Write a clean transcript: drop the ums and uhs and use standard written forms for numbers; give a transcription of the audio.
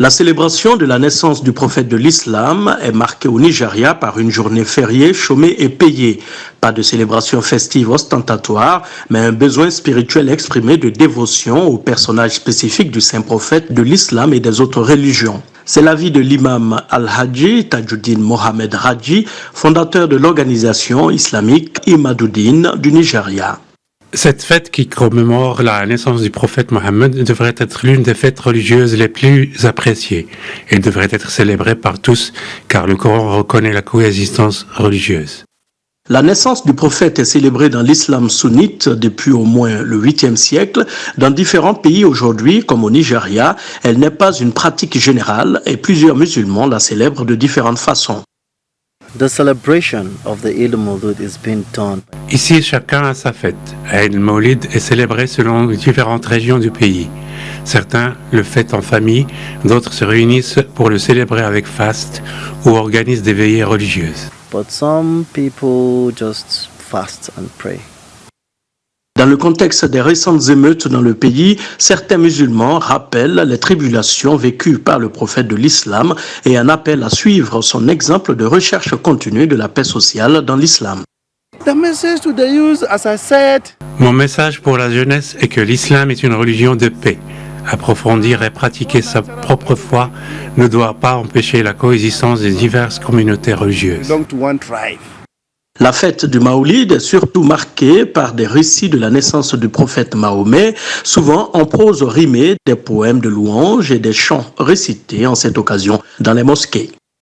La célébration de la naissance du prophète de l'islam est marquée au Nigeria par une journée fériée, chômée et payée. Pas de célébration festive ostentatoire, mais un besoin spirituel exprimé de dévotion au personnage spécifique du saint prophète de l'islam et des autres religions. C'est l'avis de l'imam Al-Haji Tajuddin Mohamed Raji, fondateur de l'organisation islamique Imaduddin du Nigeria. Cette fête qui commémore la naissance du prophète Mohammed devrait être l'une des fêtes religieuses les plus appréciées et devrait être célébrée par tous car le Coran reconnaît la coexistence religieuse. La naissance du prophète est célébrée dans l'islam sunnite depuis au moins le 8e siècle. Dans différents pays aujourd'hui, comme au Nigeria, elle n'est pas une pratique générale et plusieurs musulmans la célèbrent de différentes façons. The celebration of the Eid al-Mawlud is being done. Ici, chacun a sa fête. Eid al-Mawlid est célébré selon différentes régions du pays. Certains le fêtent en famille, d'autres se réunissent pour le célébrer avec faste ou organisent des veillées religieuses. But some people just fast and pray. Dans le contexte des récentes émeutes dans le pays, certains musulmans rappellent les tribulations vécues par le prophète de l'islam et en appellent à suivre son exemple de recherche continue de la paix sociale dans l'islam. The message to the youth, as I said, Mon message pour la jeunesse est que l'islam est une religion de paix. Approfondir et pratiquer sa propre foi ne doit pas empêcher la coexistence des diverses communautés religieuses. belong to one tribe. La fête du Maoulid est surtout marquée par des récits de la naissance du prophète Mahomet, souvent en prose rimée, des poèmes de louanges et des chants récités en cette occasion dans les mosquées.